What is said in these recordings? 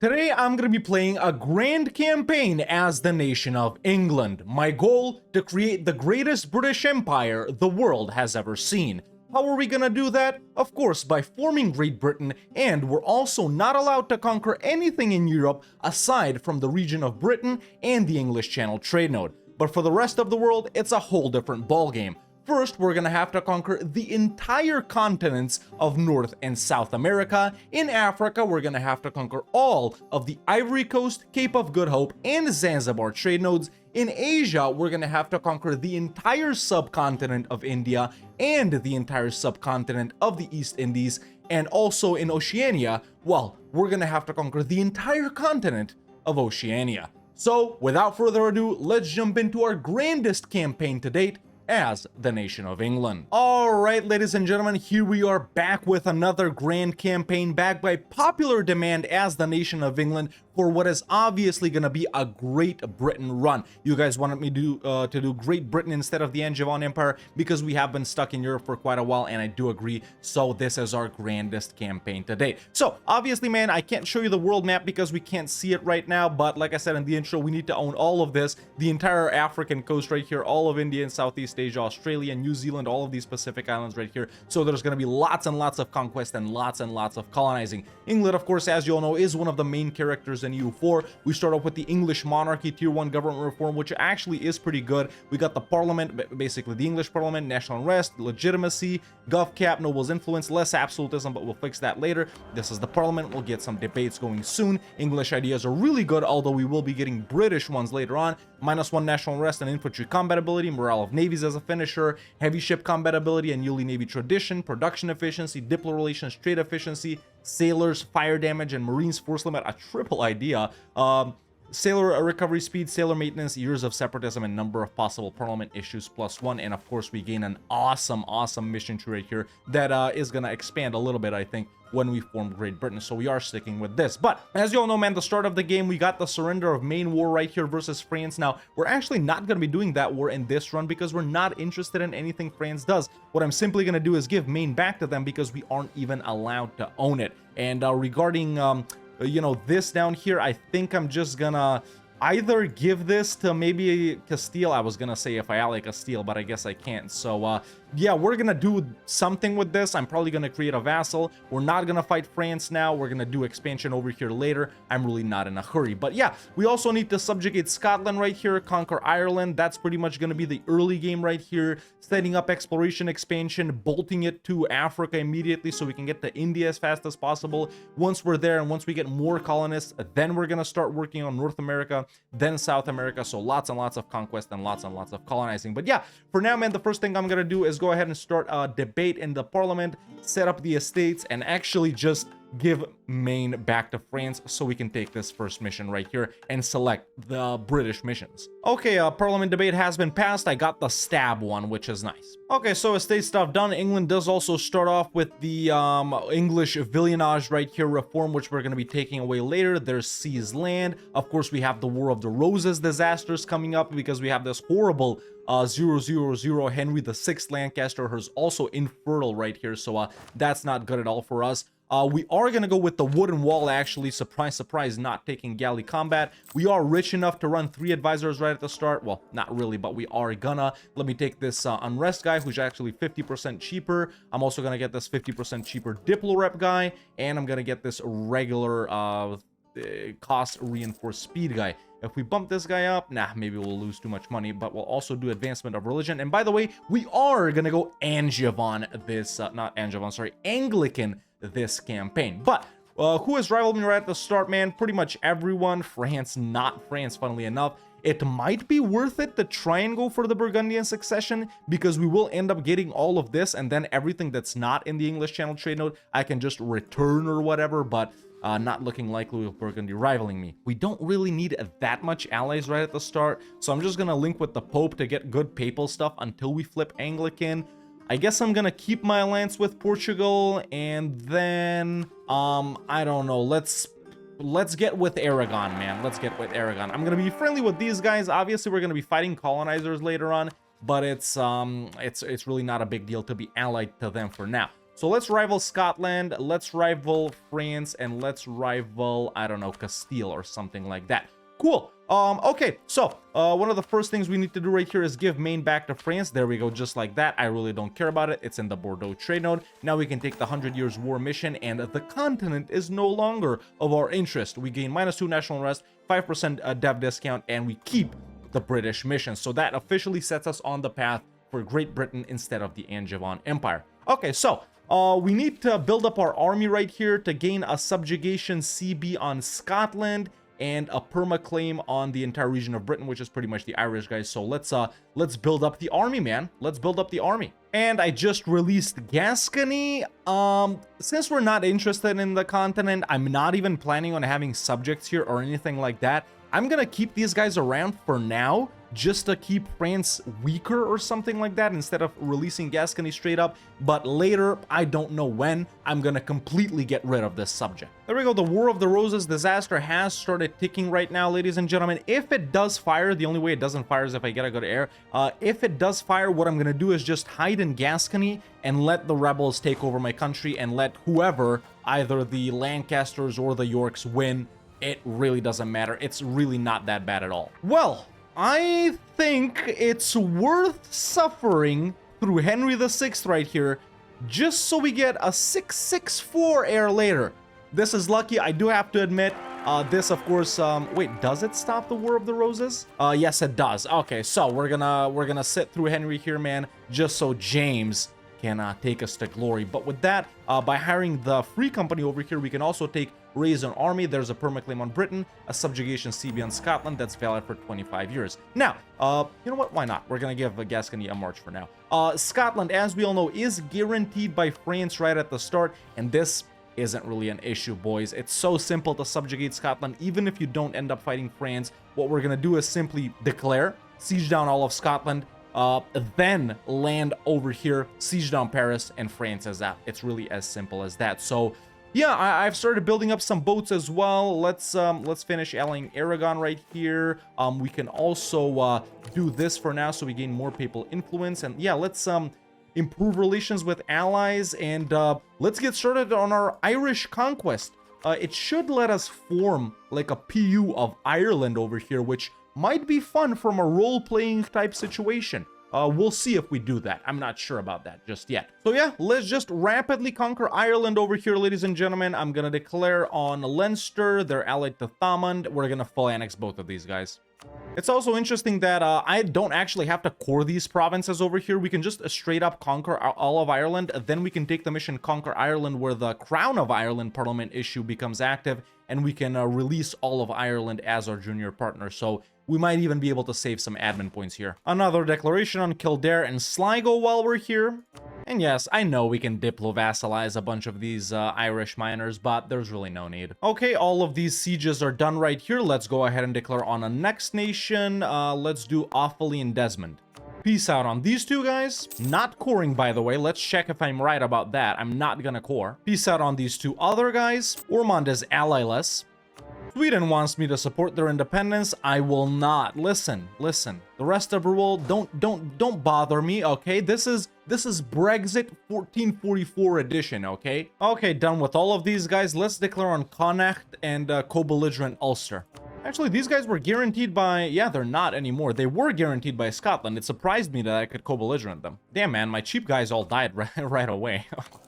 Today I'm going to be playing a grand campaign as the nation of England. My goal, to create the greatest British Empire the world has ever seen. How are we going to do that? Of course, by forming Great Britain, and we're also not allowed to conquer anything in Europe aside from the region of Britain and the English Channel trade node. But for the rest of the world, it's a whole different ballgame. First, we're gonna have to conquer the entire continents of North and South America. In Africa, we're gonna have to conquer all of the Ivory Coast, Cape of Good Hope, and Zanzibar trade nodes. In Asia, we're gonna have to conquer the entire subcontinent of India and the entire subcontinent of the East Indies. And also in Oceania, well, we're gonna have to conquer the entire continent of Oceania. So, without further ado, let's jump into our grandest campaign to date as the nation of England. Alright, ladies and gentlemen, here we are back with another grand campaign, backed by popular demand as the nation of England for what is obviously going to be a Great Britain run. You guys wanted me to do Great Britain instead of the Angevin Empire because we have been stuck in Europe for quite a while, and I do agree. So this is our grandest campaign to date. So obviously, man, I can't show you the world map because we can't see it right now, but like I said in the intro, we need to own all of this, the entire African coast right here, all of India and Southeast Asia, Australia, New Zealand, all of these Pacific islands right here. So there's going to be lots and lots of conquest and lots of colonizing. England, of course, as you all know, is one of the main characters in EU4. We start off with the English monarchy, tier 1 government reform, which actually is pretty good. We got the parliament, basically the English parliament, national unrest, legitimacy, GovCap, nobles influence, less absolutism, but we'll fix that later. This is the parliament. We'll get some debates going soon. English ideas are really good, although we will be getting British ones later on. -1 national unrest and infantry combat ability, morale of navies as a finisher, heavy ship combat ability and Yuli Navy tradition, production efficiency, diplo relations, trade efficiency, sailors, fire damage, and marines force limit, a triple idea. Sailor recovery speed, sailor maintenance, years of separatism, and number of possible parliament issues +1. And of course, we gain an awesome mission tree right here that is going to expand a little bit, I think, when we form Great Britain. So we are sticking with this. But as you all know, man, the start of the game, we got the surrender of Main War right here versus France. Now, we're actually not going to be doing that war in this run because we're not interested in anything France does. What I'm simply going to do is give Maine back to them because we aren't even allowed to own it. And regarding you know, this down here, I think I'm just gonna either give this to maybe Castile. I was gonna say if I ally Castile, but I guess I can't. So yeah, we're gonna do something with this. I'm probably gonna create a vassal. We're not gonna fight France now. We're gonna do expansion over here later. I'm really not in a hurry. But yeah, we also need to subjugate Scotland right here, conquer Ireland. That's pretty much gonna be the early game right here. Setting up exploration expansion, bolting it to Africa immediately so we can get to India as fast as possible. Once we're there and once we get more colonists, then we're gonna start working on North America, then South America. So lots and lots of conquest and lots of colonizing. But yeah, for now, man, the first thing I'm gonna do is go ahead and start a debate in the parliament, set up the estates, and actually just give Maine back to France so we can take this first mission right here and select the British missions. Okay, parliament debate has been passed. I got the stab one, which is nice. Okay, so estate stuff done. England does also start off with the English villeinage right here reform, which we're going to be taking away later. There's seized land. Of course, we have the War of the Roses disasters coming up because we have this horrible 000 Henry VI Lancaster, who's also infertile right here. So that's not good at all for us. We are going to go with the wooden wall, actually. Surprise, surprise, not taking galley combat. We are rich enough to run 3 advisors right at the start. Well, not really, but we are gonna. Let me take this unrest guy, who's actually 50% cheaper. I'm also going to get this 50% cheaper diplo rep guy. And I'm going to get this regular cost reinforced speed guy. If we bump this guy up, nah, maybe we'll lose too much money, but we'll also do advancement of religion. And by the way, we are going to go Angevin this, not Angevin, sorry, Anglican this campaign. But who has rivaled me right at the start, man? Pretty much everyone. France, not France, funnily enough. It might be worth it to try and go for the Burgundian succession because we will end up getting all of this, and then everything that's not in the English Channel trade node, I can just return or whatever, but not looking likely with Burgundy rivaling me. We don't really need that much allies right at the start, so I'm just gonna link with the Pope to get good papal stuff until we flip Anglican. I guess I'm gonna keep my alliance with Portugal, and then I don't know, let's get with Aragon, man. Let's get with Aragon. I'm gonna be friendly with these guys. Obviously, we're gonna be fighting colonizers later on, but it's really not a big deal to be allied to them for now. So let's rival Scotland, let's rival France, and let's rival, I don't know, Castile or something like that. Cool. Okay, so one of the first things we need to do right here is give Maine back to France. There we go, just like that. I really don't care about it. It's in the Bordeaux trade node. Now we can take the 100 Years War mission, and the continent is no longer of our interest. We gain -2 national unrest, 5% dev discount, and we keep the British mission. So that officially sets us on the path for Great Britain instead of the Angevin Empire. Okay, so we need to build up our army right here to gain a subjugation CB on Scotland and a perma claim on the entire region of Britain, which is pretty much the Irish, guys. So let's build up the army, man. Let's build up the army. And I just released Gascony. Since we're not interested in the continent, I'm not even planning on having subjects here or anything like that. I'm gonna keep these guys around for now, just to keep France weaker or something like that, instead of releasing Gascony straight up. But later, I don't know when, I'm gonna completely get rid of this subject. There we go, the War of the Roses disaster has started ticking right now, ladies and gentlemen. If it does fire, the only way it doesn't fire is if I get a good air. If it does fire, what I'm gonna do is just hide in Gascony and let the rebels take over my country and let whoever, either the Lancasters or the Yorks, win. It really doesn't matter. It's really not that bad at all. Well, I think it's worth suffering through Henry VI right here, just so we get a 664 air later. This is lucky, I do have to admit. This, of course, wait, does it stop the War of the Roses? Yes, it does. Okay, so we're gonna sit through Henry here, man, just so James can take us to glory. But with that, by hiring the Free Company over here, we can also take raise an army. There's a permaclaim on Britain, a subjugation CB on Scotland that's valid for 25 years. Now, you know what? Why not? We're gonna give Gascony a march for now. Scotland, as we all know, is guaranteed by France right at the start, and this isn't really an issue, boys. It's so simple to subjugate Scotland, even if you don't end up fighting France. What we're gonna do is simply declare, siege down all of Scotland, then land over here, siege down Paris, and France is out. It's really as simple as that. So yeah, I've started building up some boats as well. Let's finish allying Aragon right here. We can also do this for now, so we gain more papal influence. And yeah, let's improve relations with allies, and let's get started on our Irish conquest. It should let us form like a PU of Ireland over here, which might be fun from a role-playing type situation. We'll see if we do that. I'm not sure about that just yet. So yeah, let's just rapidly conquer Ireland over here, ladies and gentlemen. I'm gonna declare on Leinster. They're allied to Thomond. We're gonna full annex both of these guys. It's also interesting that I don't actually have to core these provinces over here. We can just straight up conquer all of Ireland. Then we can take the mission Conquer Ireland, where the Crown of Ireland Parliament issue becomes active, and we can release all of Ireland as our junior partner. So we might even be able to save some admin points here. Another declaration on Kildare and Sligo while we're here. And yes, I know we can diplo-vassalize a bunch of these Irish miners, but there's really no need. Okay, all of these sieges are done right here. Let's go ahead and declare on a next nation. Let's do Offaly and Desmond. Peace out on these two guys. Not coring, by the way. Let's check if I'm right about that. I'm not gonna core. Peace out on these two other guys. Ormond is allyless. Sweden wants me to support their independence. I will not. Listen. The rest of the world, don't bother me, okay? This is Brexit 1444 edition, okay? Okay, done with all of these guys. Let's declare on Connacht and co-belligerent Ulster. Actually, these guys were guaranteed by... Yeah, they're not anymore. They were guaranteed by Scotland. It surprised me that I could co-belligerent them. Damn, man, my cheap guys all died right away.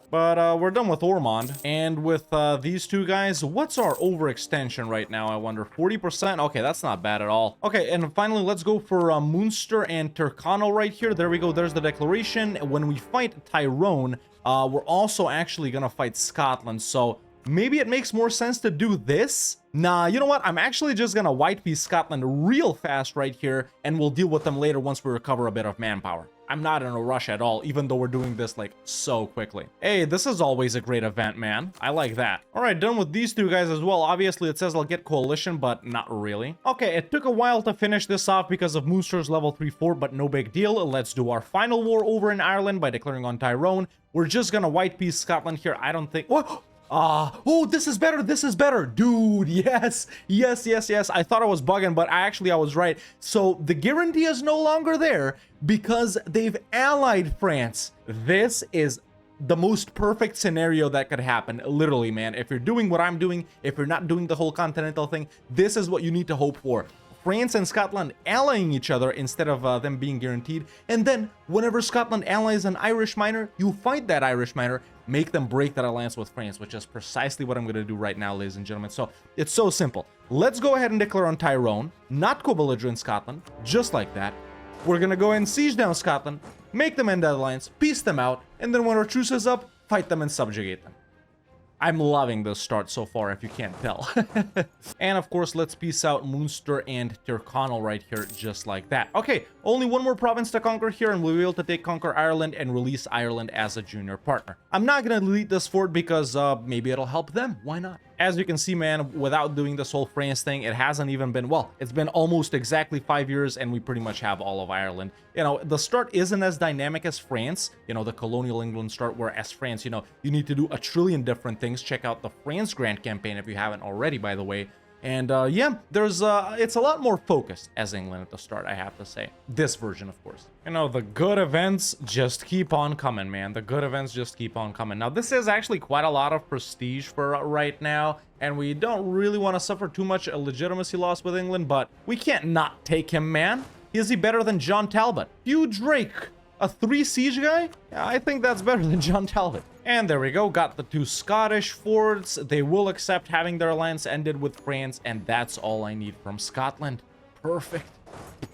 But we're done with Ormond. And with these two guys, what's our overextension right now, I wonder? 40%? Okay, that's not bad at all. Okay, and finally, let's go for Munster and Tyrconnell right here. There we go. There's the declaration. When we fight Tyrone, we're also actually gonna fight Scotland. So maybe it makes more sense to do this. Nah, you know what? I'm actually just gonna white piece Scotland real fast right here, and we'll deal with them later once we recover a bit of manpower. I'm not in a rush at all, even though we're doing this like so quickly. Hey, this is always a great event, man. I like that. All right, done with these two guys as well. Obviously, it says I'll get coalition, but not really. Okay, it took a while to finish this off because of Munster's level 3 fort, but no big deal. Let's do our final war over in Ireland by declaring on Tyrone. We're just gonna white piece Scotland here. I don't think... What? Oh, this is better, dude. Yes. I thought I was bugging, but I was right. So the guarantee is no longer there because they've allied France. This is the most perfect scenario that could happen, literally, man. If you're doing what I'm doing, if you're not doing the whole continental thing, this is what you need to hope for. France and Scotland allying each other instead of them being guaranteed. And then whenever Scotland allies an Irish minor, you fight that Irish minor, make them break that alliance with France, which is precisely what I'm going to do right now, ladies and gentlemen. So it's so simple. Let's go ahead and declare on Tyrone, not co-belligerent Scotland, just like that. We're going to go ahead and siege down Scotland, make them end that alliance, peace them out, and then when our truce is up, fight them and subjugate them. I'm loving this start so far, if you can't tell. And of course, let's peace out Munster and Tyrconnell right here, just like that. Okay, only one more province to conquer here, and we'll be able to conquer Ireland and release Ireland as a junior partner. I'm not gonna delete this fort because maybe it'll help them. Why not? As you can see, man, without doing this whole France thing, it hasn't even been, well, it's been almost exactly 5 years, and we pretty much have all of Ireland. You know, the start isn't as dynamic as France, you know, the colonial England start, whereas France, you know, you need to do a trillion different things. Check out the France Grand Campaign if you haven't already, by the way. And yeah, there's it's a lot more focused as England at the start, I have to say. This version, of course. You know, the good events just keep on coming, man. The good events just keep on coming. Now, this is actually quite a lot of prestige for right now, and we don't really want to suffer too much a legitimacy loss with England, but we can't not take him, man. Is he better than John Talbot? Hugh Drake, a 3 siege guy? Yeah, I think that's better than John Talbot. And there we go, got the 2 Scottish forts. They will accept having their alliance ended with France, and that's all I need from Scotland. Perfect.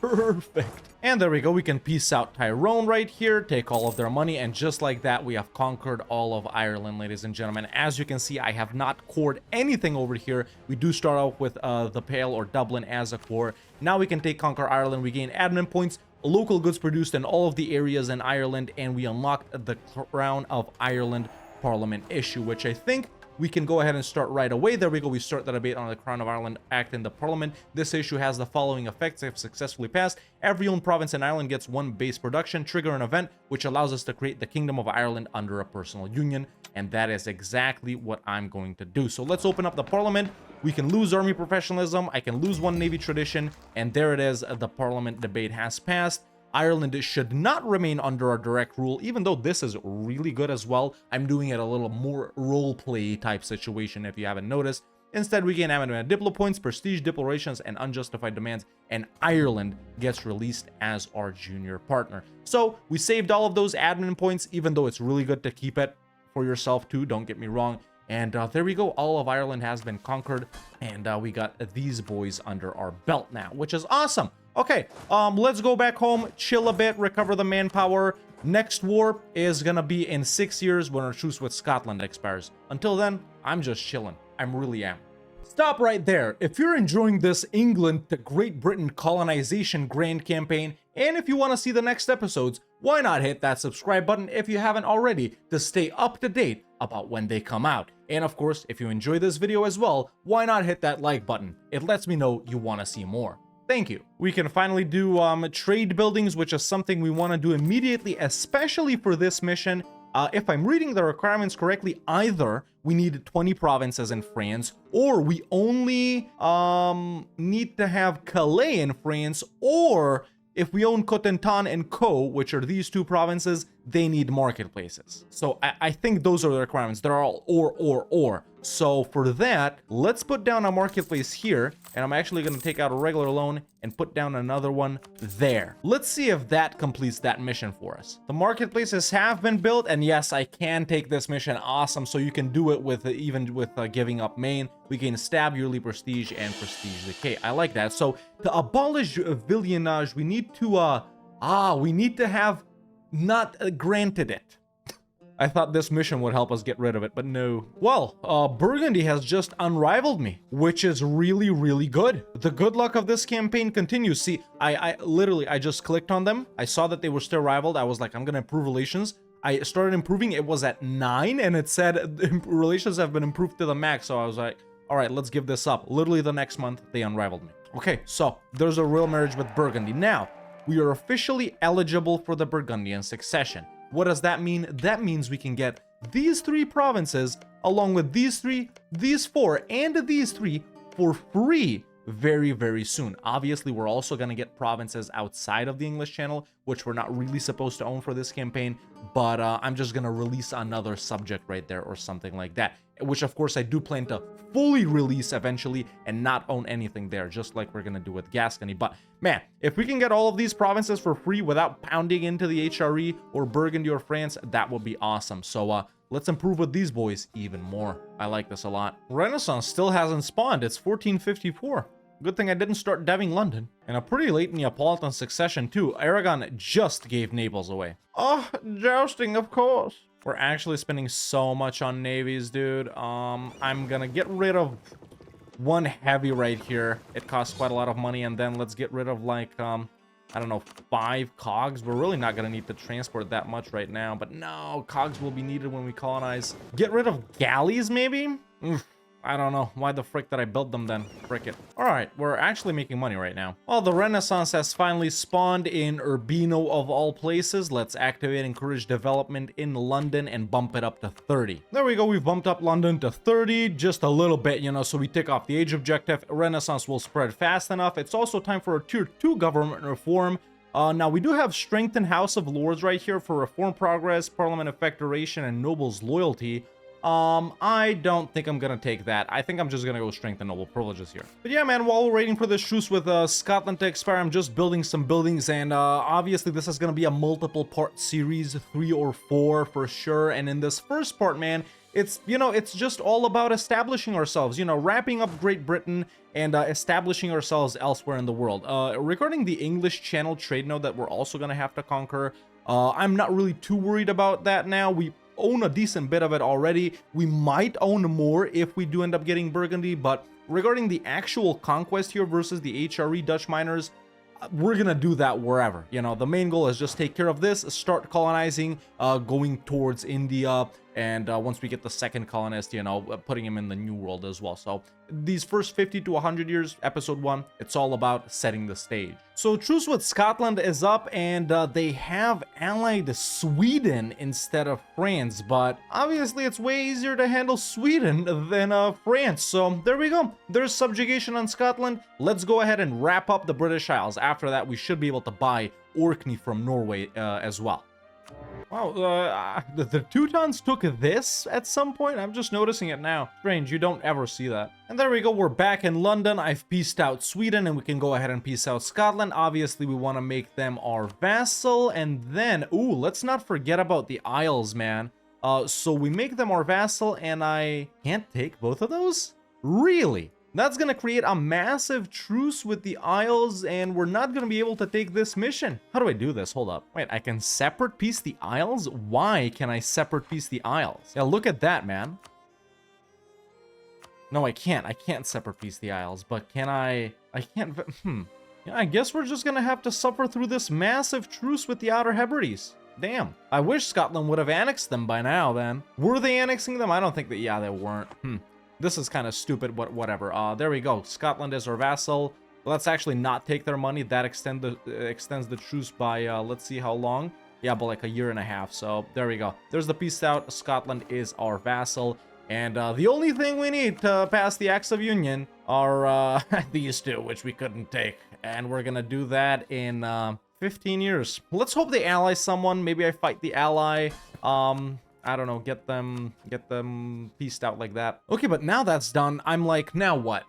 Perfect. And there we go, we can peace out Tyrone right here, take all of their money, and just like that, we have conquered all of Ireland, ladies and gentlemen. As you can see, I have not cored anything over here. We do start off with the Pale or Dublin as a core. Now we can conquer Ireland, we gain admin points, local goods produced in all of the areas in Ireland, and we unlocked the Crown of Ireland Parliament issue, which I think we can go ahead and start right away. There we go, we start the debate on the Crown of Ireland Act in the Parliament. This issue has the following effects if successfully passed. Every owned province in Ireland gets 1 base production, trigger an event, which allows us to create the Kingdom of Ireland under a personal union, and that is exactly what I'm going to do. So let's open up the Parliament. We can lose army professionalism, I can lose 1 navy tradition, and there it is, the Parliament debate has passed. Ireland should not remain under our direct rule, even though this is really good as well. I'm doing it a little more roleplay type situation if you haven't noticed. Instead, we gain admin diplo points, prestige, declarations, and unjustified demands, and Ireland gets released as our junior partner. So we saved all of those admin points, even though it's really good to keep it for yourself too, don't get me wrong. And there we go, all of Ireland has been conquered, and we got these boys under our belt now, which is awesome. Okay, let's go back home, chill a bit, recover the manpower. Next war is gonna be in 6 years when our truce with Scotland expires. Until then, I'm just chilling. I really am. Stop right there. If you're enjoying this England to Great Britain colonization grand campaign, and if you want to see the next episodes, why not hit that subscribe button if you haven't already to stay up to date about when they come out. And of course, if you enjoy this video as well, why not hit that like button? It lets me know you want to see more. Thank you. We can finally do trade buildings, which is something we want to do immediately, especially for this mission. If I'm reading the requirements correctly, either we need 20 provinces in France, or we only need to have Calais in France, or if we own Cotentin and Co, which are these 2 provinces, they need marketplaces. So I think those are the requirements. They're all or. So for that, let's put down a marketplace here, and I'm actually going to take out a regular loan and put down another one there. Let's see if that completes that mission for us. The marketplaces have been built, and yes, I can take this mission. Awesome. So you can do it with even with giving up Maine. We gain stab, yearly prestige, and prestige decay. I like that. So to abolish villeinage, we need to have not granted it. I thought this mission would help us get rid of it, but no. Well, Burgundy has just unrivaled me, which is really, really good. The good luck of this campaign continues. See, I literally just clicked on them. I saw that they were still rivaled. I was like, I'm gonna improve relations. I started improving. It was at 9, and it said relations have been improved to the max. So I was like, all right, let's give this up. Literally the next month, they unrivaled me. Okay, so there's a real marriage with Burgundy. Now, we are officially eligible for the Burgundian succession. What does that mean? That means we can get these 3 provinces along with these 3, these 4, and these 3 for free very, very soon. Obviously, we're also going to get provinces outside of the English Channel, which we're not really supposed to own for this campaign, but I'm just going to release another subject right there or something like that, which of course I do plan to fully release eventually and not own anything there, just like we're going to do with Gascony. But man, if we can get all of these provinces for free without pounding into the HRE or Burgundy or France, that would be awesome. So let's improve with these boys even more. I like this a lot. Renaissance still hasn't spawned. It's 1454. Good thing I didn't start deving London. And a pretty late Neapolitan succession too. Aragon just gave Naples away. Oh, jousting, of course. We're actually spending so much on navies, dude. I'm gonna get rid of one heavy right here. It costs quite a lot of money. And then let's get rid of like, I don't know, 5 cogs. We're really not gonna need to transport that much right now. But no, cogs will be needed when we colonize. Get rid of galleys, maybe? I don't know. Why the frick did I build them then? Frick it. Alright, we're actually making money right now. Well, the Renaissance has finally spawned in Urbino of all places. Let's activate encourage development in London and bump it up to 30. There we go. We've bumped up London to 30. Just a little bit, you know, so we tick off the age objective. Renaissance will spread fast enough. It's also time for a tier 2 government reform. Now, we do have strengthened House of Lords right here for reform progress, parliament effect duration, and nobles loyalty. I don't think I'm gonna take that. I think I'm just gonna go strengthen noble privileges here. But yeah, man, while we're waiting for this truce with Scotland to expire, I'm just building some buildings, and obviously this is gonna be a multiple part series, 3 or 4 for sure. And in this first part, man, it's, you know, it's just all about establishing ourselves, you know, wrapping up Great Britain and establishing ourselves elsewhere in the world. Regarding the English Channel trade node that we're also gonna have to conquer, I'm not really too worried about that now. We own a decent bit of it already. We might own more if we do end up getting Burgundy, but regarding the actual conquest here versus the HRE Dutch miners, we're gonna do that wherever. You know, the main goal is just take care of this, start colonizing, going towards India, and once we get the second colonist, you know, putting him in the New World as well. So these first 50 to 100 years, episode 1, it's all about setting the stage. So truce with Scotland is up, and they have allied Sweden instead of France, but obviously it's way easier to handle Sweden than France. So there we go. There's subjugation on Scotland. Let's go ahead and wrap up the British Isles. After that, we should be able to buy Orkney from Norway as well. Wow, the Teutons took this at some point? I'm just noticing it now. Strange, you don't ever see that. And there we go, we're back in London. I've pieced out Sweden, and we can go ahead and piece out Scotland. Obviously, we want to make them our vassal, and then, ooh, let's not forget about the Isles, man. So we make them our vassal, and I can't take both of those? Really? That's going to create a massive truce with the Isles, and we're not going to be able to take this mission. How do I do this? Hold up. Wait, I can separate piece the Isles? Why can I separate piece the Isles? Yeah, look at that, man. No, I can't. I can't separate piece the Isles, but can I can't... Yeah, I guess we're just going to have to suffer through this massive truce with the Outer Hebrides. Damn. I wish Scotland would have annexed them by now, then. Were they annexing them? I don't think that... Yeah, they weren't. This is kind of stupid, but whatever. There we go. Scotland is our vassal. Let's actually not take their money. That extends the truce by, let's see how long. Yeah, but like a year and a half. So there we go. There's the peace out. Scotland is our vassal. And the only thing we need to pass the Acts of Union are these two, which we couldn't take. And we're going to do that in 15 years. Let's hope they ally someone. Maybe I fight the ally. I don't know, get them pieced out like that. Okay, but now that's done, I'm like, now what?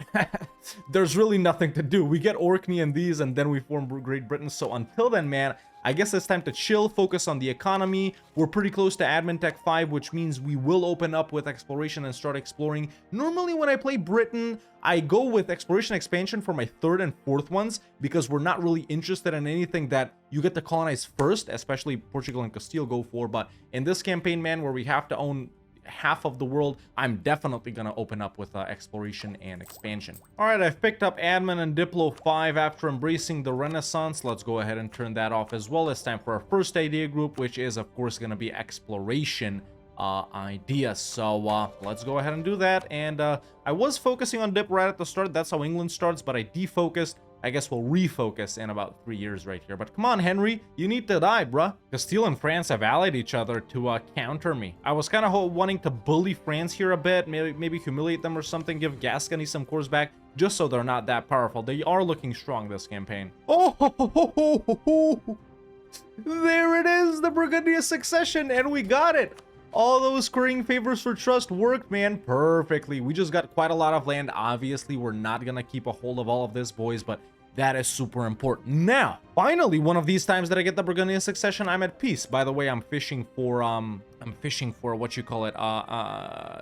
There's really nothing to do. We get Orkney and these, and then we form Great Britain. So until then, man, I guess it's time to chill, focus on the economy. We're pretty close to Admin Tech 5, which means we will open up with exploration and start exploring. Normally, when I play Britain, I go with exploration expansion for my 3rd and 4th ones, because we're not really interested in anything that you get to colonize first, especially Portugal and Castile go for. But in this campaign, man, where we have to own half of the world, I'm definitely gonna open up with exploration and expansion. All right, I've picked up admin and Diplo 5 after embracing the Renaissance. Let's go ahead and turn that off as well. It's time for our first idea group, which is of course gonna be exploration ideas. So let's go ahead and do that. And I was focusing on Dip right at the start. That's how England starts, but I defocused I guess we'll refocus in about 3 years right here. But come on, Henry, you need to die, bruh. Castile and France have allied each other to counter me. I was kind of wanting to bully France here a bit, maybe humiliate them or something, give Gascony some cores back, just so they're not that powerful. They are looking strong this campaign. Oh, ho, ho, ho, ho, ho. There it is, the Burgundy succession, and we got it. All those squaring favors for trust worked, man, perfectly. We just got quite a lot of land. Obviously, we're not gonna keep a hold of all of this, boys, but that is super important. Now, finally, one of these times that I get the Burgundian succession, I'm at peace. By the way, I'm fishing for what you call it,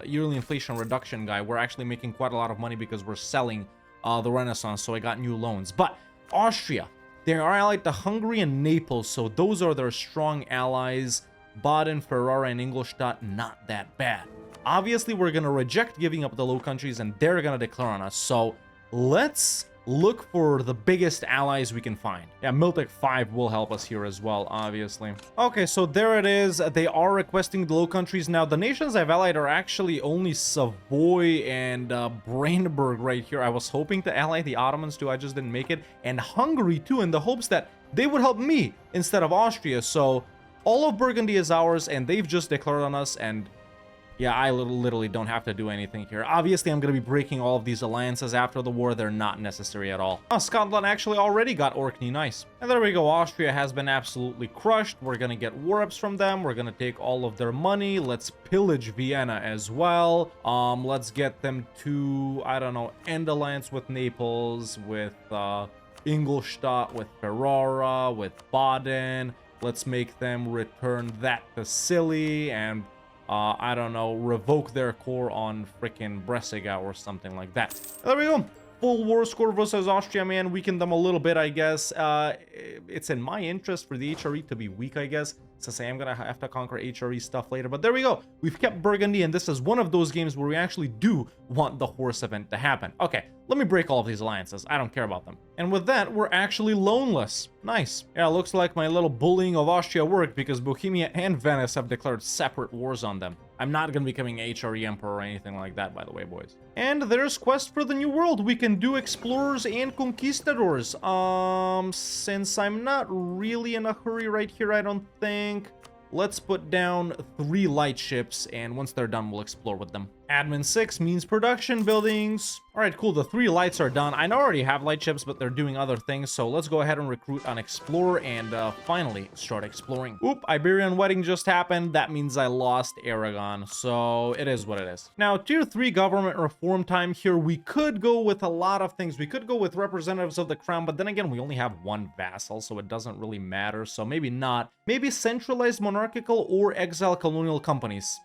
yearly inflation reduction guy. We're actually making quite a lot of money because we're selling the Renaissance, so I got new loans. But Austria, they are allied to Hungary and Naples, so those are their strong allies. Baden, Ferrara, and Ingolstadt, not that bad. Obviously, we're gonna reject giving up the Low Countries, and they're gonna declare on us. So let's look for the biggest allies we can find. Yeah, Miltech 5 will help us here as well, obviously. Okay, so there it is. They are requesting the Low Countries. Now, the nations I've allied are actually only Savoy and Brandenburg right here. I was hoping to ally the Ottomans too, I just didn't make it. And Hungary too, in the hopes that they would help me instead of Austria. So all of Burgundy is ours, and they've just declared on us, and yeah, I literally don't have to do anything here. Obviously, I'm going to be breaking all of these alliances after the war. They're not necessary at all. Scotland actually already got Orkney, nice. And there we go, Austria has been absolutely crushed. We're going to get war ups from them. We're going to take all of their money. Let's pillage Vienna as well. Let's get them to, I don't know, end alliance with Naples, with Ingolstadt, with Ferrara, with Baden. Let's make them return that to Scilly and, I don't know, revoke their core on frickin' Brescia or something like that. There we go. Full war score versus Austria, man. Weakened them a little bit, I guess. It's in my interest for the HRE to be weak, I guess, since I am going to have to conquer HRE stuff later. But there we go. We've kept Burgundy, and this is one of those games where we actually do want the horse event to happen. Okay, let me break all of these alliances. I don't care about them. And with that, we're actually loanless. Nice. Yeah, looks like my little bullying of Austria worked because Bohemia and Venice have declared separate wars on them. I'm not going to be becoming HRE Emperor or anything like that, by the way, boys. And there's Quest for the New World. We can do Explorers and Conquistadors. Since I'm not really in a hurry right here, I don't think. Let's put down 3 light ships, and once they're done, we'll explore with them. Admin 6 means production buildings. All right, cool. The 3 lights are done. I already have light ships, but they're doing other things. So let's go ahead and recruit an explorer and finally start exploring. Oop, Iberian wedding just happened. That means I lost Aragon. So it is what it is. Now, tier 3 government reform time here. We could go with a lot of things. We could go with representatives of the crown, but then again, we only have 1 vassal, so it doesn't really matter. So maybe not. Maybe centralized monarchical or exile colonial companies.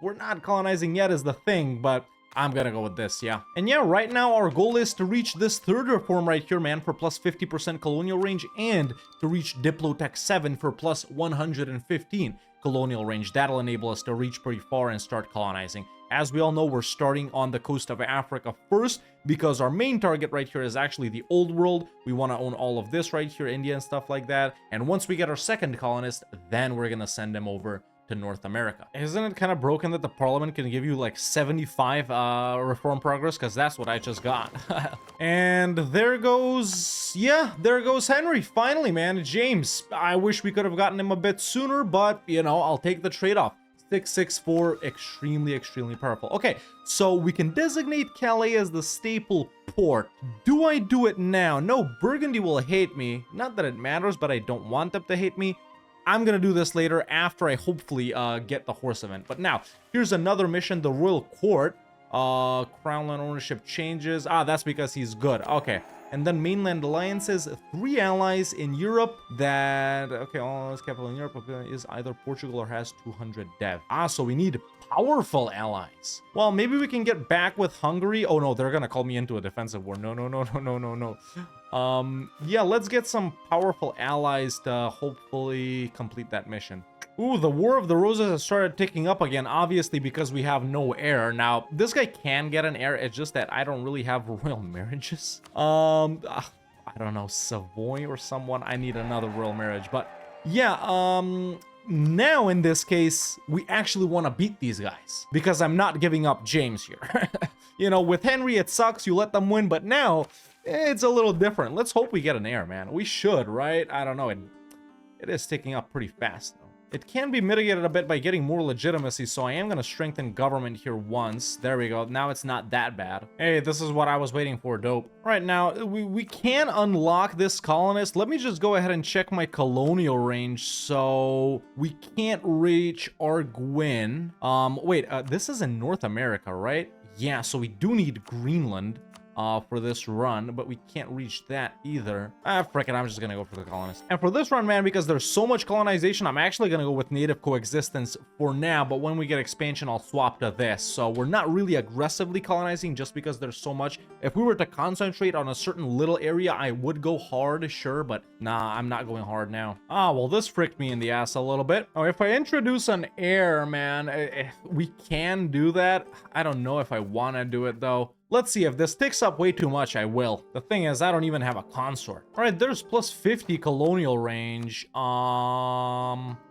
We're not colonizing yet is the thing, but I'm gonna go with this, yeah. And yeah, right now our goal is to reach this 3rd reform right here, man, for plus 50% colonial range, and to reach Diplotech 7 for plus 115 colonial range. That'll enable us to reach pretty far and start colonizing. As we all know, we're starting on the coast of Africa first because our main target right here is actually the old world. We want to own all of this right here, India and stuff like that. And once we get our 2nd colonist, then we're gonna send them over to North America. Isn't it kind of broken that the parliament can give you like 75 reform progress? Because that's what I just got. And there goes, yeah, there goes Henry. Finally, man. James, I wish we could have gotten him a bit sooner, but you know, I'll take the trade-off. 664, extremely powerful. Okay, so we can designate Calais as the staple port. Do I do it now? No, Burgundy will hate me. Not that it matters, but I don't want them to hate me. I'm gonna do this later after I hopefully get the horse event. But now, here's another mission, the Royal Court. Crownland ownership changes. Ah, that's because he's good. Okay. And then mainland alliances, 3 allies in Europe that, okay, all is capital in Europe is either Portugal or has 200 dev. Ah, so we need powerful allies. Well, maybe we can get back with Hungary. Oh no, they're gonna call me into a defensive war. No. Yeah, let's get some powerful allies to hopefully complete that mission. Ooh, the War of the Roses has started ticking up again, obviously because we have no heir. Now, this guy can get an heir, it's just that I don't really have royal marriages. I don't know, Savoy or someone. I need another royal marriage, but yeah, now in this case, we actually want to beat these guys because I'm not giving up James here. You know, with Henry, it sucks. You let them win, but now it's a little different. Let's hope we get an heir, man. We should, right? I don't know. It is ticking up pretty fast, though. It can be mitigated a bit by getting more legitimacy, so I am going to strengthen government here once. There we go. Now it's not that bad. Hey, this is what I was waiting for. Dope. All right, now, we can unlock this colonist. Let me just go ahead and check my colonial range. So, we can't reach Arguin. Wait, this is in North America, right? Yeah, so we do need Greenland. For this run, but we can't reach that either. Frick it, I'm just gonna go for the colonists. And for this run, man, because there's so much colonization, I'm actually gonna go with native coexistence for now, but when we get expansion, I'll swap to this. So we're not really aggressively colonizing just because there's so much. If we were to concentrate on a certain little area, I would go hard, sure, but nah, I'm not going hard now. Well, this fricked me in the ass a little bit. Oh, if I introduce an heir, man, we can do that. I don't know if I want to do it, though. Let's see, if this takes up way too much, I will. The thing is, I don't even have a consort. All right, there's plus 50 colonial range.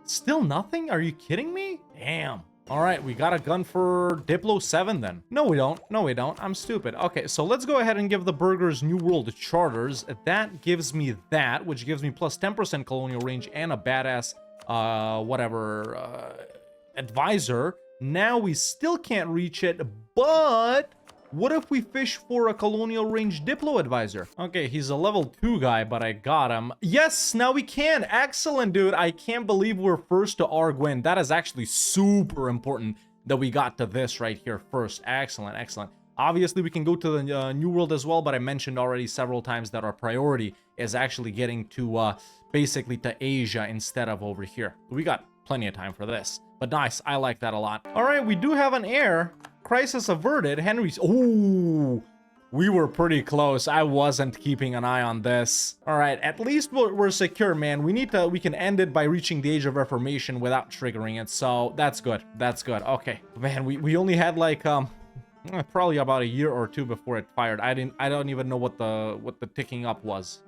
Still nothing? Are you kidding me? Damn. All right, we got a gun for Diplo 7 then. No, we don't. No, we don't. I'm stupid. Okay, so let's go ahead and give the burghers New World charters. That gives me that, which gives me plus 10% colonial range and a badass, advisor. Now we still can't reach it, but what if we fish for a colonial range Diplo advisor? Okay, he's a level 2 guy, but I got him. Yes, now we can. Excellent, dude. I can't believe we're first to Arguin. That is actually super important that we got to this right here first. Excellent, excellent. Obviously, we can go to the New World as well, but I mentioned already several times that our priority is actually getting to basically to Asia instead of over here. We got plenty of time for this. But nice, I like that a lot. All right, we do have an heir. Crisis averted. Henry's. Ooh, we were pretty close. I wasn't keeping an eye on this. All right, at least we're secure, man. We can end it by reaching the Age of Reformation without triggering it. So that's good. That's good. Okay, man. We only had like probably about a year or two before it fired. I don't even know what the ticking up was.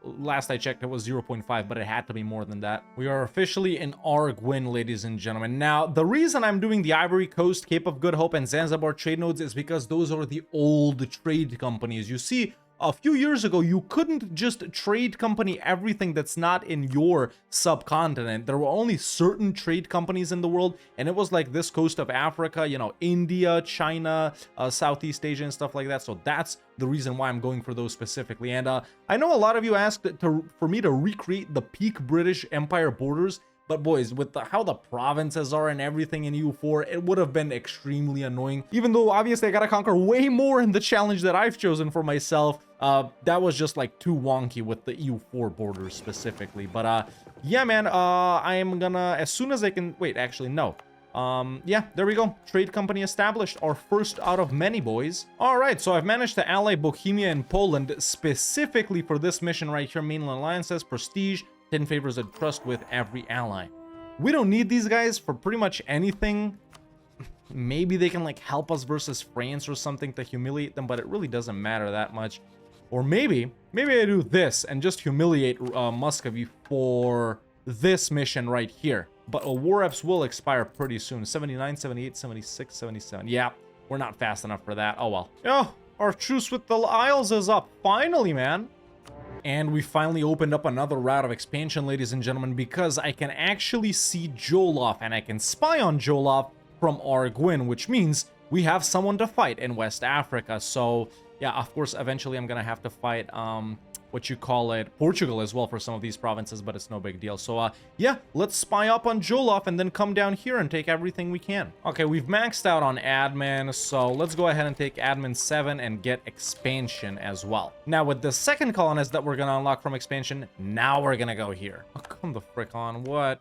Last I checked, it was 0.5, but it had to be more than that. We are officially in Arguin, ladies and gentlemen. Now, the reason I'm doing the Ivory Coast, Cape of Good Hope, and Zanzibar trade nodes is because those are the old trade companies. You see, a few years ago, you couldn't just trade company everything that's not in your subcontinent. There were only certain trade companies in the world, and it was like this coast of Africa, you know, India, China, Southeast Asia, and stuff like that. So that's the reason why I'm going for those specifically. And I know a lot of you asked for me to recreate the peak British Empire borders. But boys, with how the provinces are and everything in EU4, it would have been extremely annoying. Even though, obviously, I gotta conquer way more in the challenge that I've chosen for myself. That was just, like, too wonky with the EU4 borders specifically. But, yeah, man, I am gonna, as soon as I can... Wait, actually, no. Yeah, there we go. Trade company established. Our first out of many, boys. All right, so I've managed to ally Bohemia and Poland specifically for this mission right here. Mainland alliances, prestige, 10 favors of trust with every ally. We don't need these guys for pretty much anything. Maybe they can like help us versus France or something to humiliate them, but it really doesn't matter that much. Or maybe I do this and just humiliate Muscovy for this mission right here. But war reps will expire pretty soon. 79, 78, 76, 77. Yeah, we're not fast enough for that. Oh well. Oh, our truce with the Isles is up. Finally, man. And we finally opened up another route of expansion, ladies and gentlemen, because I can actually see Jolof, and I can spy on Jolof from Arguin, which means we have someone to fight in West Africa. So, yeah, of course, eventually I'm going to have to fight, Portugal as well for some of these provinces, but it's no big deal. So, yeah, let's spy up on Jolof and then come down here and take everything we can. Okay, we've maxed out on admin, so let's go ahead and take admin 7 and get expansion as well. Now, with the second colonist that we're going to unlock from expansion, now we're going to go here. Oh, come the frick on. What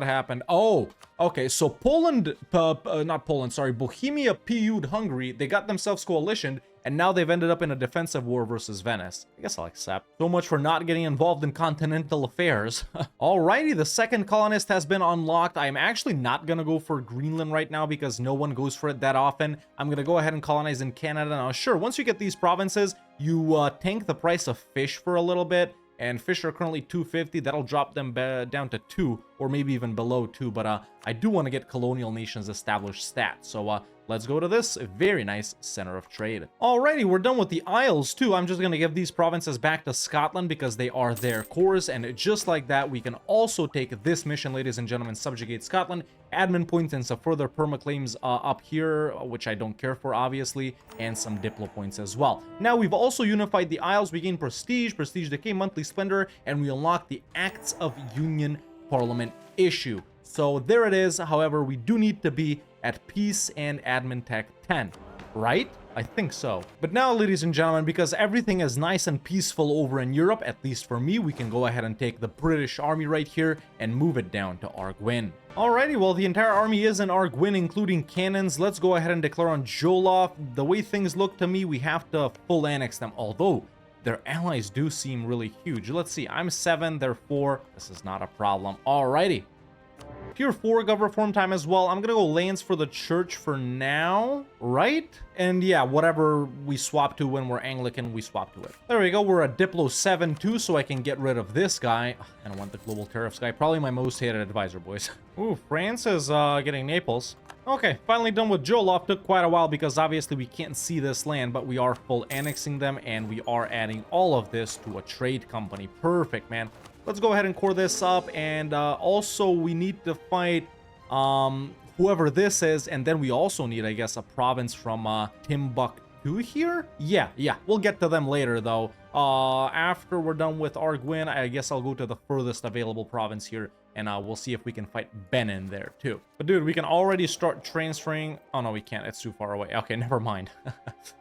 happened? Oh, okay, so Poland, not Poland, sorry, Bohemia PU'd Hungary. They got themselves coalitioned, and now they've ended up in a defensive war versus Venice. I guess I'll accept. So much for not getting involved in continental affairs. Alrighty, the second colonist has been unlocked. I'm actually not gonna go for Greenland right now because no one goes for it that often. I'm gonna go ahead and colonize in Canada. Now, sure, once you get these provinces, you tank the price of fish for a little bit. And fish are currently 250. That'll drop them down to 2, or maybe even below 2. But I do want to get colonial nations established stats. So let's go to this very nice center of trade. Alrighty, we're done with the Isles too. I'm just gonna give these provinces back to Scotland because they are their cores, and just like that, we can also take this mission, ladies and gentlemen, subjugate Scotland, admin points and some further permaclaims up here, which I don't care for, obviously, and some diplo points as well. Now, we've also unified the Isles. We gain prestige, prestige decay, monthly splendor, and we unlock the Acts of Union Parliament issue. So there it is. However, we do need to be at peace and admin tech 10, right? I think so. But now, ladies and gentlemen, because everything is nice and peaceful over in Europe, at least for me, we can go ahead and take the British army right here and move it down to Arguin. Alrighty, well, the entire army is in Arguin, including cannons. Let's go ahead and declare on Jolof. The way things look to me, we have to full annex them, although their allies do seem really huge. Let's see, I'm 7, they're 4. This is not a problem. Alrighty. Tier 4 gov reform time as well. I'm gonna go lands for the church for now, right? And yeah, whatever we swap to when we're Anglican, we swap to it. There we go. We're at Diplo 7 too, so I can get rid of this guy. I don't want the global tariffs guy. Probably my most hated advisor, boys. Ooh, France is getting Naples. Okay, finally done with Jolof. Took quite a while because obviously we can't see this land, but we are full annexing them, and we are adding all of this to a trade company. Perfect, man. Let's go ahead and core this up, and also we need to fight whoever this is, and then we also need, I guess, a province from Timbuktu here? Yeah, we'll get to them later, though. After we're done with Arguin, I guess I'll go to the furthest available province here, and we'll see if we can fight Benin there, too. But, dude, we can already start transferring... Oh, no, we can't. It's too far away. Okay, never mind.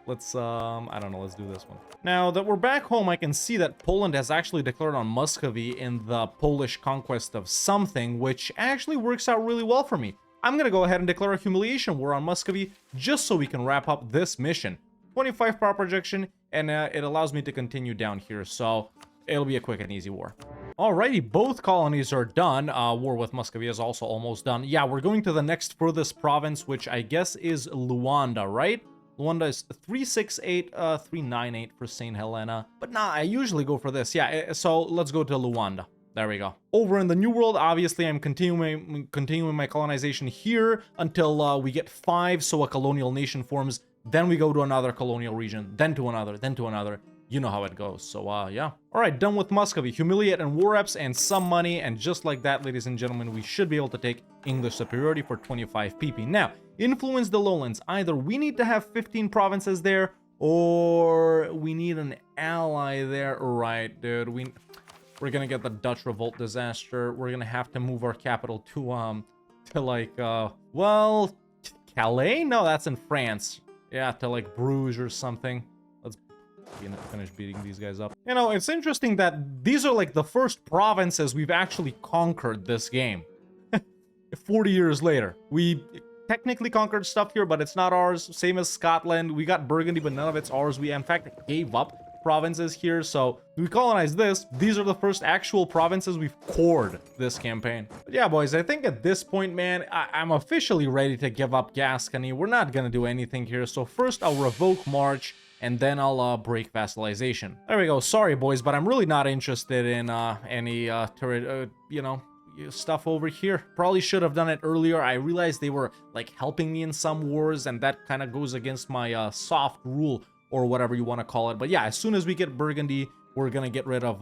Let's, I don't know. Let's do this one. Now that we're back home, I can see that Poland has actually declared on Muscovy in the Polish conquest of something, which actually works out really well for me. I'm going to go ahead and declare a humiliation war on Muscovy just so we can wrap up this mission. 25 power projection, and it allows me to continue down here, so it'll be a quick and easy war. Alrighty, both colonies are done. War with Muscovy is also almost done. Yeah, we're going to the next furthest province, which I guess is Luanda, right? Luanda is 368, 398 for St. Helena. But nah, I usually go for this. Yeah, so let's go to Luanda. There we go. Over in the New World, obviously, I'm continuing my colonization here until we get 5, so a colonial nation forms. Then we go to another colonial region, then to another, then to another. You know how it goes. So, yeah. All right, done with Muscovy. Humiliate and war reps and some money. And just like that, ladies and gentlemen, we should be able to take English superiority for 25 PP. Now, influence the lowlands. Either we need to have 15 provinces there, or we need an ally there. Right, dude. We're gonna get the Dutch revolt disaster. We're gonna have to move our capital to like, well, Calais? No, that's in France. Yeah, to like Bruges or something. Let's finish beating these guys up. You know, it's interesting that these are like the first provinces we've actually conquered this game. 40 years later. We technically conquered stuff here, but it's not ours. Same as Scotland. We got Burgundy, but none of it's ours. We, in fact, gave up provinces here, so we colonized this. These are the first actual provinces we've cored this campaign. But yeah, boys, I think at this point, man, I'm officially ready to give up Gascony. We're not gonna do anything here, so first I'll revoke March, and then I'll break vassalization. There we go. Sorry, boys, but I'm really not interested in any you know, stuff over here. Probably should have done it earlier. I realized they were like helping me in some wars, and that kind of goes against my soft rule, or whatever you want to call it. But yeah, as soon as we get Burgundy, we're gonna get rid of,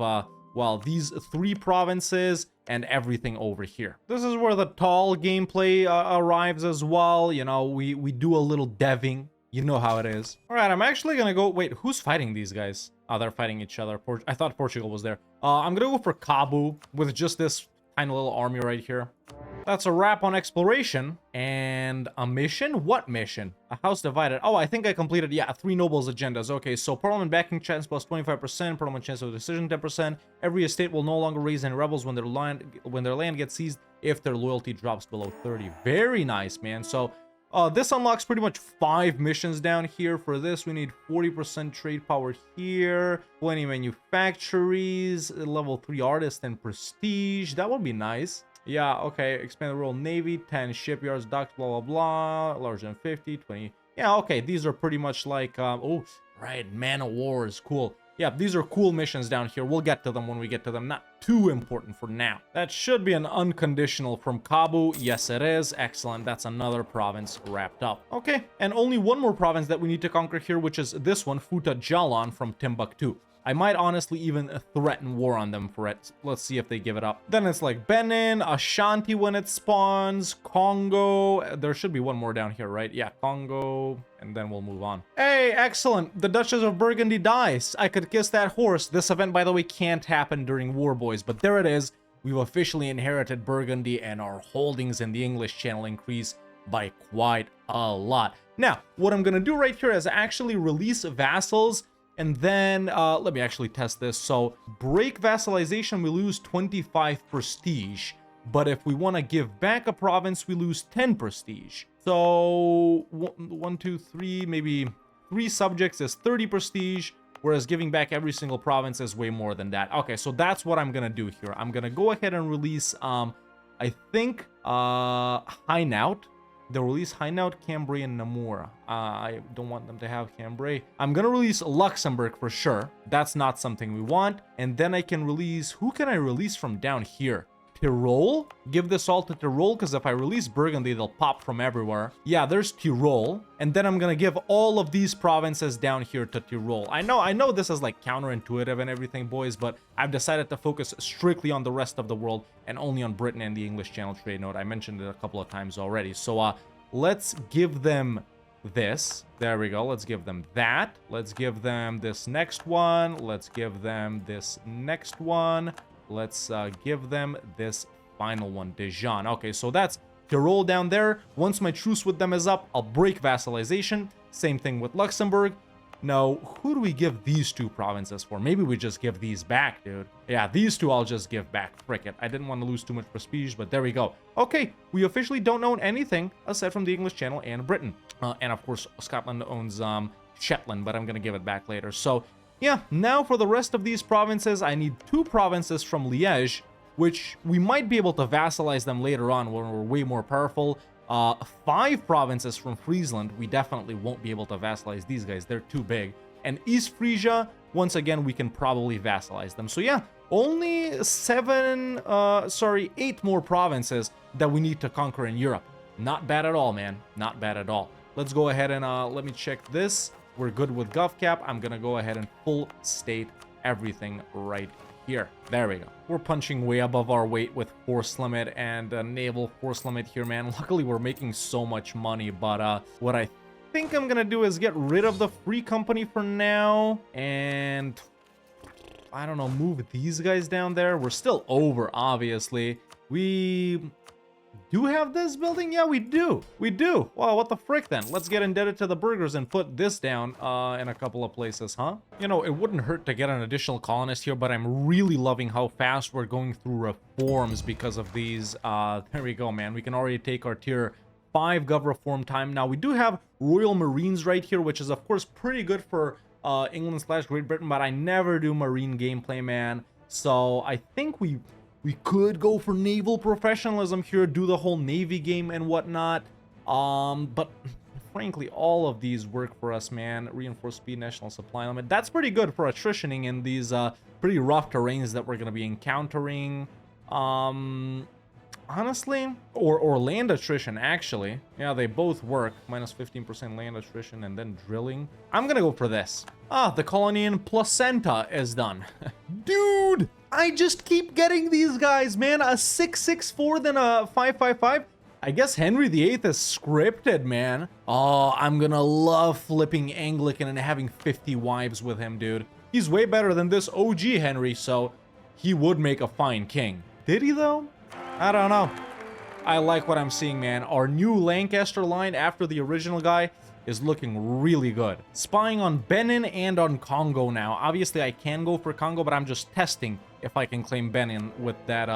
well, these 3 provinces and everything over here. This is where the tall gameplay arrives as well. You know, we do a little deving. You know how it is. All right, I'm actually gonna go... Wait, who's fighting these guys? Oh, they're fighting each other. I thought Portugal was there. I'm gonna go for Cabo with just this tiny little army right here. That's a wrap on exploration. And a mission? What mission? A house divided. Oh, I think I completed, yeah, 3 nobles agendas. Okay, so parliament backing chance plus 25%, parliament chance of decision 10%. Every estate will no longer raise any rebels when their land gets seized if their loyalty drops below 30. Very nice, man. So this unlocks pretty much 5 missions down here. For this, we need 40% trade power here, 20 manufactories, level 3 artist and prestige. That would be nice. Yeah, okay, expand the Royal Navy, 10 shipyards, docks, blah, blah, blah, larger than 50, 20. Yeah, okay, these are pretty much like, oh, right, man of wars, cool. yeah, these are cool missions down here. We'll get to them when we get to them. Not too important for now. That should be an unconditional from Kabu. Yes, it is. Excellent. That's another province wrapped up. Okay, and only one more province that we need to conquer here, which is this one, Futa Jalan from Timbuktu. I might honestly even threaten war on them for it. Let's see if they give it up. Then it's like Benin, Ashanti when it spawns, Congo. There should be one more down here, right? Yeah, Congo, and then we'll move on. Hey, excellent. The Duchess of Burgundy dies. I could kiss that horse. This event, by the way, can't happen during war, boys, but there it is. We've officially inherited Burgundy, and our holdings in the English Channel increase by quite a lot. Now, what I'm gonna do right here is actually release vassals. And then, let me actually test this. So, break vassalization, we lose 25 prestige. But if we want to give back a province, we lose 10 prestige. So, 1, 2, 3, maybe 3 subjects is 30 prestige. Whereas giving back every single province is way more than that. Okay, so that's what I'm going to do here. I'm going to go ahead and release, I think, Hainaut. They'll release Hainaut, Cambrai, and Namur. I don't want them to have Cambrai. I'm gonna release Luxembourg for sure. That's not something we want. And then I can release... Who can I release from down here? Tyrol? Give this all to Tyrol, because if I release Burgundy, they'll pop from everywhere. Yeah, there's Tyrol. And then I'm gonna give all of these provinces down here to Tyrol. I know this is like counterintuitive and everything, boys, but I've decided to focus strictly on the rest of the world and only on Britain and the English Channel trade node. I mentioned it a couple of times already. So, let's give them this. There we go. Let's give them that. Let's give them this next one. Let's give them this next one. Let's give them this final one, Dijon. Okay, so that's Tyrol down there. Once my truce with them is up, I'll break vassalization. Same thing with Luxembourg. Now, who do we give these 2 provinces for? Maybe we just give these back, dude. Yeah, these 2 I'll just give back. Frick it. I didn't want to lose too much prestige, but there we go. Okay, we officially don't own anything aside from the English Channel and Britain. And of course, Scotland owns Shetland, but I'm going to give it back later. So, yeah, now for the rest of these provinces, I need 2 provinces from Liège, which we might be able to vassalize them later on when we're way more powerful. 5 provinces from Friesland. We definitely won't be able to vassalize these guys. They're too big. And East Frisia, once again, we can probably vassalize them. So yeah, only 8 more provinces that we need to conquer in Europe. Not bad at all, man. Not bad at all. Let's go ahead and let me check this. We're good with GovCap. I'm gonna go ahead and full state everything right here. There we go. We're punching way above our weight with force limit and naval force limit here, man. Luckily, we're making so much money, but what I think I'm gonna do is get rid of the free company for now, and I don't know, move these guys down there. We're still over, obviously. We do have this building? Yeah, we do. We do. Wow, what the frick then? Let's get indebted to the burghers and put this down in a couple of places, huh? You know, it wouldn't hurt to get an additional colonist here, but I'm really loving how fast we're going through reforms because of these. There we go, man. We can already take our tier 5 gov reform time. Now, we do have Royal Marines right here, which is, of course, pretty good for England/Great Britain, but I never do Marine gameplay, man. So I think we could go for naval professionalism here, do the whole Navy game and whatnot. But frankly, all of these work for us, man. Reinforced speed, national supply limit. That's pretty good for attritioning in these pretty rough terrains that we're going to be encountering. Honestly, or land attrition, actually. Yeah, they both work. Minus 15% land attrition and then drilling. I'm going to go for this. The colony in Placenta is done. Dude! I just keep getting these guys, man. A 664, then a 555. I guess Henry VIII is scripted, man. Oh, I'm gonna love flipping Anglican and having 50 wives with him, dude. He's way better than this OG Henry, so he would make a fine king. Did he, though? I don't know. I like what I'm seeing, man. Our new Lancaster line after the original guy is looking really good. Spying on Benin and on Congo now. Obviously, I can go for Congo, but I'm just testing if I can claim Benin with that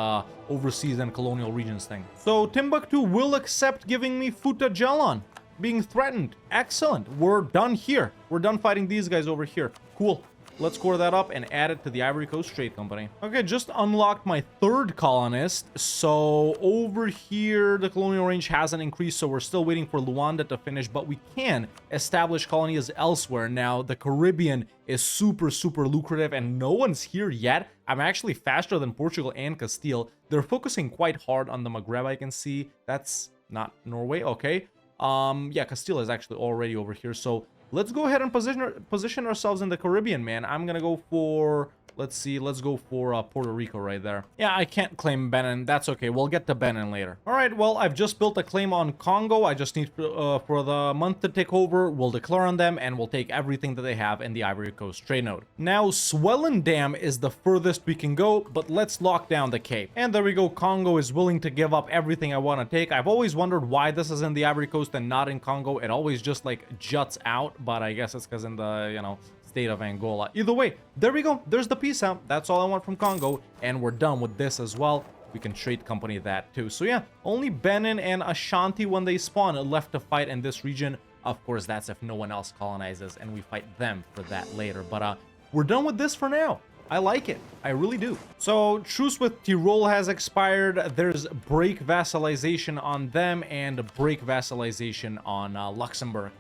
overseas and colonial regions thing. So Timbuktu will accept giving me Futa Jalan, being threatened. Excellent. We're done here. We're done fighting these guys over here. Cool. let's core that up and add it to the Ivory Coast Trade Company. Okay, just unlocked my third colonist. So over here, the colonial range hasn't increased, so we're still waiting for Luanda to finish, but we can establish colonies elsewhere. Now, the Caribbean is super, super lucrative, and no one's here yet. I'm actually faster than Portugal and Castile. They're focusing quite hard on the Maghreb, I can see. That's not Norway, okay. Yeah, Castile is actually already over here, so let's go ahead and position ourselves in the Caribbean, man. I'm gonna go for, let's see, let's go for Puerto Rico right there. Yeah, I can't claim Benin. That's okay. We'll get to Benin later. All right, well, I've just built a claim on Congo. I just need for the month to take over. We'll declare on them, and we'll take everything that they have in the Ivory Coast trade node. Now, Swellen Dam is the furthest we can go, but let's lock down the Cape. And there we go. Congo is willing to give up everything I want to take. I've always wondered why this is in the Ivory Coast and not in Congo. It always just, like, juts out, but I guess it's because in the, you know, state of Angola. Either way, there we go. There's the peace out. That's all I want from Congo, and we're done with this as well. We can trade company that too. So yeah, only Benin and Ashanti when they spawn left to fight in this region. Of course, that's if no one else colonizes and we fight them for that later. But we're done with this for now. I like it. I really do. So truce with Tyrol has expired. There's break vassalization on them and break vassalization on Luxembourg.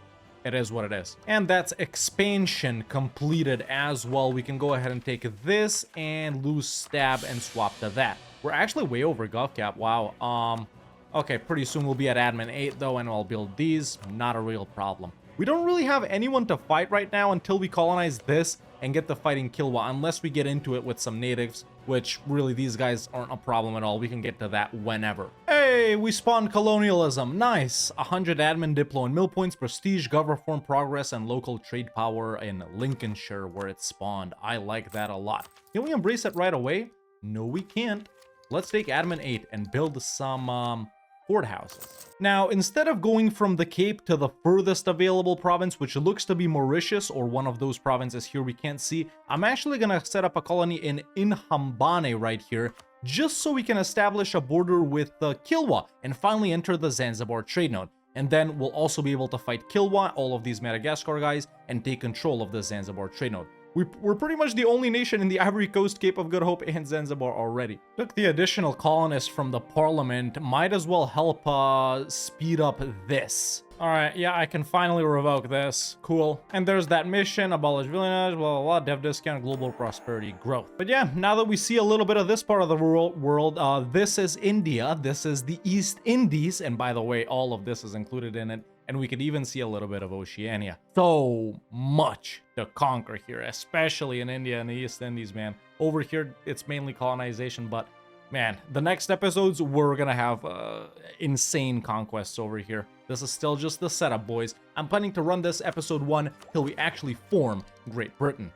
It is what it is. And that's expansion completed as well. We can go ahead and take this and lose stab and swap to that. We're actually way over gov cap. Wow. Okay, pretty soon we'll be at admin 8 though, and I'll build these. Not a real problem. We don't really have anyone to fight right now until we colonize this and get the fighting Kilwa, unless we get into it with some natives, which really these guys aren't a problem at all. We can get to that whenever. Hey, we spawned colonialism. Nice. 100 admin, diplo, and mill points, prestige, gov reform, progress, and local trade power in Lincolnshire where it spawned. I like that a lot. Can we embrace it right away? No, we can't. Let's take admin 8 and build some courthouses. Now, instead of going from the Cape to the furthest available province, which looks to be Mauritius or one of those provinces here we can't see, I'm actually gonna set up a colony in Inhambane right here, just so we can establish a border with Kilwa and finally enter the Zanzibar trade node. And then we'll also be able to fight Kilwa, all of these Madagascar guys, and take control of the Zanzibar trade node. We're pretty much the only nation in the Ivory Coast, Cape of Good Hope, and Zanzibar already. Took the additional colonists from the parliament. Might as well help speed up this. All right, yeah, I can finally revoke this. Cool. And there's that mission, abolish village, blah, blah, blah, dev discount, global prosperity growth. But yeah, now that we see a little bit of this part of the world, this is India, this is the East Indies, and by the way, all of this is included in it. And we could even see a little bit of Oceania. So much to conquer here, especially in India and the East Indies, man. Over here, it's mainly colonization, but man, the next episodes, we're gonna have insane conquests over here. This is still just the setup, boys. I'm planning to run this episode 1 till we actually form Great Britain.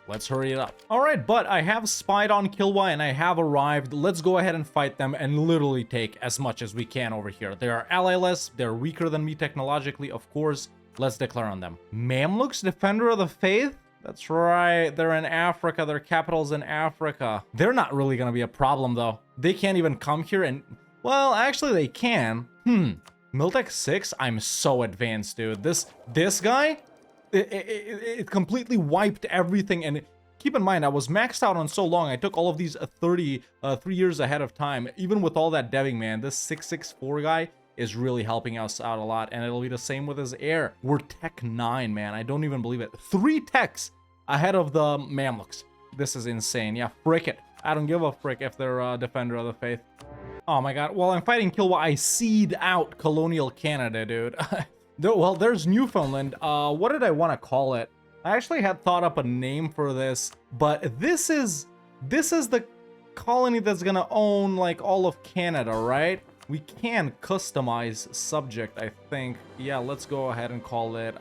Let's hurry it up. All right, but I have spied on Kilwa and I have arrived. Let's go ahead and fight them and literally take as much as we can over here. They are allyless. They're weaker than me technologically, of course. Let's declare on them. Mamluks, Defender of the Faith? That's right. They're in Africa. Their capital's in Africa. They're not really going to be a problem, though. They can't even come here and... Well, actually, they can. Miltech 6? I'm so advanced, dude. This guy... It completely wiped everything, and keep in mind, I was maxed out on so long. I took all of these 3 years ahead of time. Even with all that deving, man, this 664 guy is really helping us out a lot, and it'll be the same with his heir. We're tech 9, man. I don't even believe it. 3 techs ahead of the Mamluks. This is insane. Yeah, frick it. I don't give a frick if they're a Defender of the Faith. Oh my god. While I'm fighting Kilwa, I seed out colonial Canada, dude. Well, there's Newfoundland. What did I want to call it? I actually had thought up a name for this, but this is the colony that's gonna own like all of Canada, right? We can customize subject, I think. Yeah, let's go ahead and call it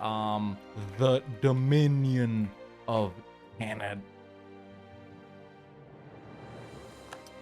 the Dominion of Canada.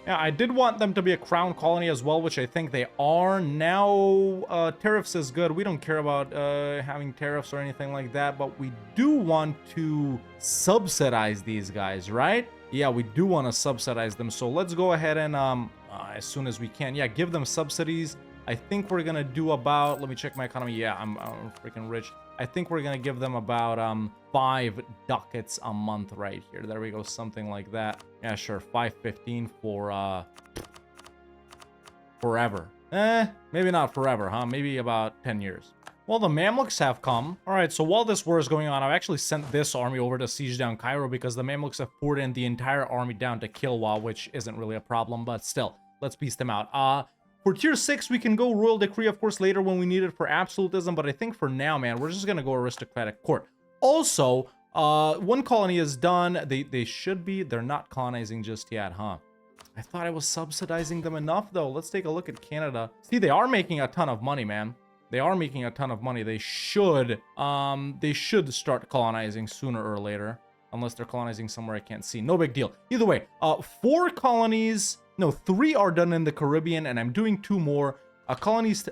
Yeah, I did want them to be a crown colony as well, which I think they are. Now, tariffs is good. We don't care about having tariffs or anything like that, but we do want to subsidize these guys, right? Yeah, we do want to subsidize them. So let's go ahead and, as soon as we can, yeah, give them subsidies. I think we're going to do about, let me check my economy. Yeah, I'm freaking rich. I think we're gonna give them about 5 ducats a month right here. There we go, something like that. Yeah, sure, 515 for forever. Maybe not forever, huh? Maybe about 10 years. Well, the Mamluks have come. All right, so while this war is going on, I've actually sent this army over to siege down Cairo because the Mamluks have poured in the entire army down to Kilwa, which isn't really a problem, but still, let's piece them out. For tier 6, we can go royal decree, of course, later when we need it for absolutism, but I think for now, man, we're just gonna go aristocratic court. Also, one colony is done. They should be. They're not colonizing just yet, huh? I thought I was subsidizing them enough, though. Let's take a look at Canada. See, they are making a ton of money, man. They are making a ton of money. They should start colonizing sooner or later. Unless they're colonizing somewhere I can't see. No big deal. Either way, 4 colonies... No, 3 are done in the Caribbean, and I'm doing 2 more. A colonist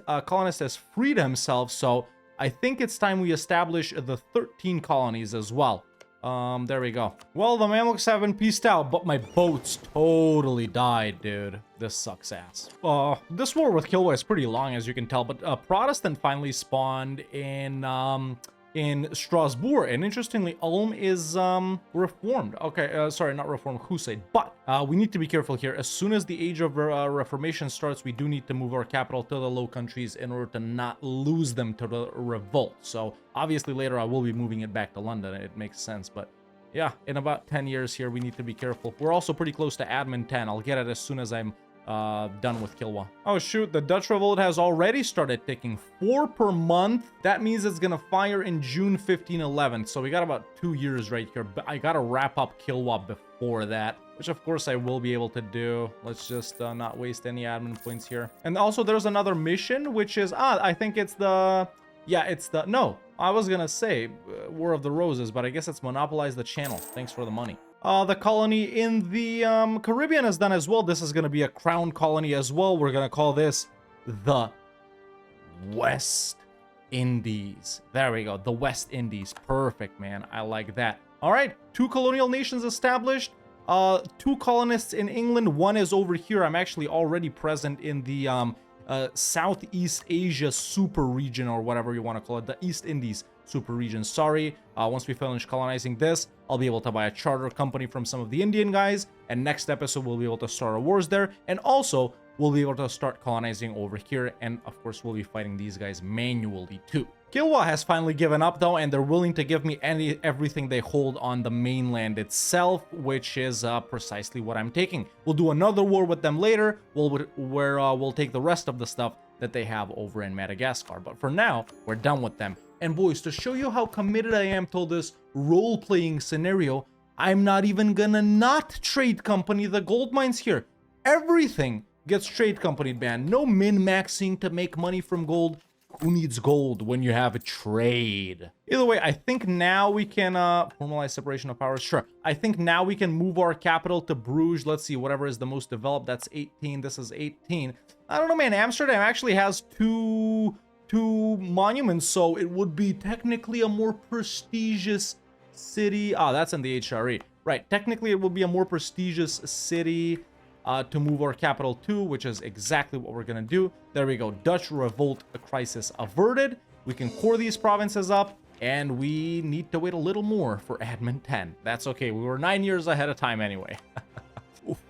has freed himself, so I think it's time we establish the 13 colonies as well. There we go. Well, the Mamluks haven't pieced out, but my boats totally died, dude. This sucks ass. This war with Kilwa is pretty long, as you can tell, but Protestant finally spawned in Strasbourg, and interestingly, Ulm is reformed. Okay, sorry, not reformed, Hussite. But we need to be careful here. As soon as the Age of Reformation starts, we do need to move our capital to the Low Countries in order to not lose them to the revolt. So obviously later I will be moving it back to London. It makes sense, but yeah, in about 10 years here, we need to be careful. We're also pretty close to Admin 10. I'll get it as soon as I'm done with Kilwa. Oh shoot, the Dutch revolt has already started ticking. 4 per month. That means it's gonna fire in June 1511. So we got about 2 years right here. But I gotta wrap up Kilwa before that, which of course I will be able to do. Let's just not waste any admin points here. And also there's another mission, which is, I think it's the, yeah, it's the, no, I was gonna say War of the Roses, but I guess it's monopolize the channel. Thanks for the money. The colony in the Caribbean is done as well. This is going to be a crown colony as well. We're going to call this the West Indies. There we go. The West Indies. Perfect, man. I like that. All right. 2 colonial nations established. 2 colonists in England. One is over here. I'm actually already present in the Southeast Asia super region, or whatever you want to call it. The East Indies super region. Sorry. Once we finish colonizing this, I'll be able to buy a charter company from some of the Indian guys, and next episode we'll be able to start our wars there, and also we'll be able to start colonizing over here, and of course we'll be fighting these guys manually too. Kilwa has finally given up though, and they're willing to give me everything they hold on the mainland itself, which is precisely what I'm taking. We'll do another war with them later, where we'll take the rest of the stuff that they have over in Madagascar, but for now we're done with them. And boys, to show you how committed I am to this role-playing scenario, I'm not even gonna not trade company the gold mines here. Everything gets trade companied, man. No min-maxing to make money from gold. Who needs gold when you have a trade? Either way, I think now we can formalize separation of powers. Sure. I think now we can move our capital to Bruges. Let's see, whatever is the most developed. That's 18. This is 18. I don't know, man. Amsterdam actually has two monuments, so it would be technically a more prestigious city. That's in the HRE. Right, technically it will be a more prestigious city to move our capital to, which is exactly what we're gonna do. There we go. Dutch revolt crisis averted. We can core these provinces up, and we need to wait a little more for admin 10. That's okay. We were 9 years ahead of time anyway.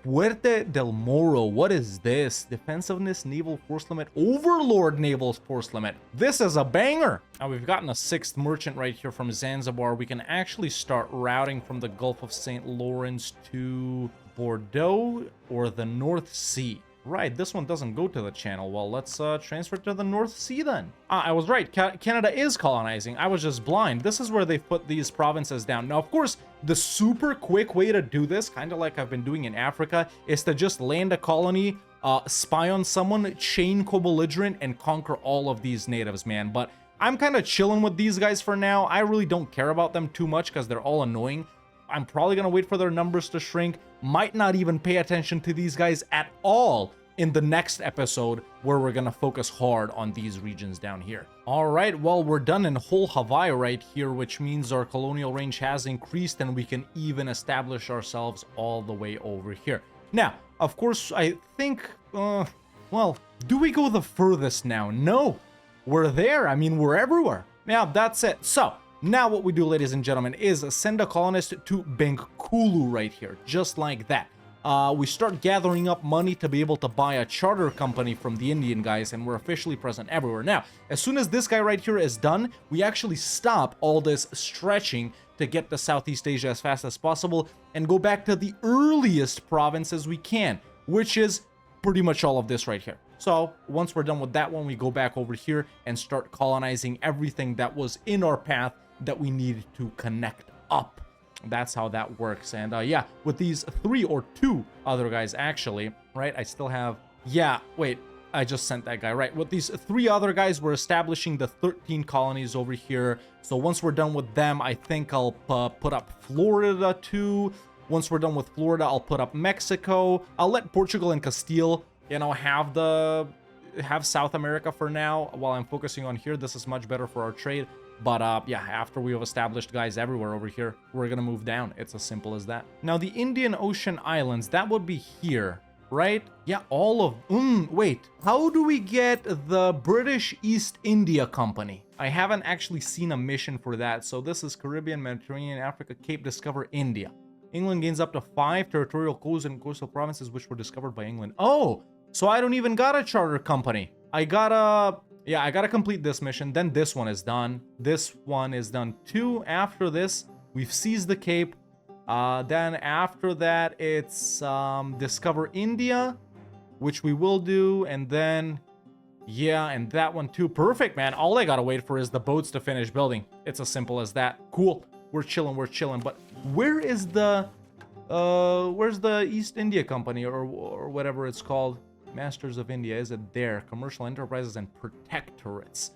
Fuerte del Moro, what is this? Defensiveness, naval force limit, overlord naval force limit. This is a banger. Now we've gotten a 6th merchant right here from Zanzibar. We can actually start routing from the Gulf of St. Lawrence to Bordeaux or the North Sea. Right, this one doesn't go to the channel. Well, let's transfer to the North Sea then. I was right. Canada is colonizing. I was just blind. This is where they've put these provinces down. Now, of course, the super quick way to do this, kind of like I've been doing in Africa, is to just land a colony, spy on someone, chain co-belligerent, and conquer all of these natives, man. But I'm kind of chilling with these guys for now. I really don't care about them too much because they're all annoying. I'm probably going to wait for their numbers to shrink. Might not even pay attention to these guys at all in the next episode, where we're going to focus hard on these regions down here. All right, well, we're done in whole Hawaii right here, which means our colonial range has increased and we can even establish ourselves all the way over here. Now, of course, I think, well, do we go the furthest now? No, we're there. I mean, we're everywhere. Yeah, that's it. So now what we do, ladies and gentlemen, is send a colonist to Bengkulu right here, just like that. We start gathering up money to be able to buy a charter company from the Indian guys, and we're officially present everywhere. Now, as soon as this guy right here is done, we actually stop all this stretching to get to Southeast Asia as fast as possible and go back to the earliest provinces we can, which is pretty much all of this right here. So once we're done with that one, we go back over here and start colonizing everything that was in our path that we needed to connect up. That's how that works. And yeah, with these 3 or 2 other guys, actually, right? I still have, yeah, wait, I just sent that guy, right? With these 3 other guys, we're establishing the 13 colonies over here. So once we're done with them, I think I'll put up Florida too. Once we're done with Florida, I'll put up Mexico. I'll let Portugal and Castile, you know, have South America for now while I'm focusing on here. This is much better for our trade. But yeah, after we have established guys everywhere over here, we're gonna move down. It's as simple as that. Now, the Indian Ocean Islands, that would be here, right? Yeah, all of... wait. How do we get the British East India Company? I haven't actually seen a mission for that. So this is Caribbean, Mediterranean, Africa, Cape, discover India. England gains up to 5 territorial coasts and coastal provinces which were discovered by England. Oh, so I don't even got a charter company. I gotta complete this mission. Then this one is done. This one is done too. After this, we've seized the Cape. Then after that, it's discover India, which we will do. And then, yeah, and that one too. Perfect, man. All I gotta wait for is the boats to finish building. It's as simple as that. Cool. We're chilling. But where is the, where's the East India Company or whatever it's called? Masters of India, is it there? Commercial enterprises and protectorates.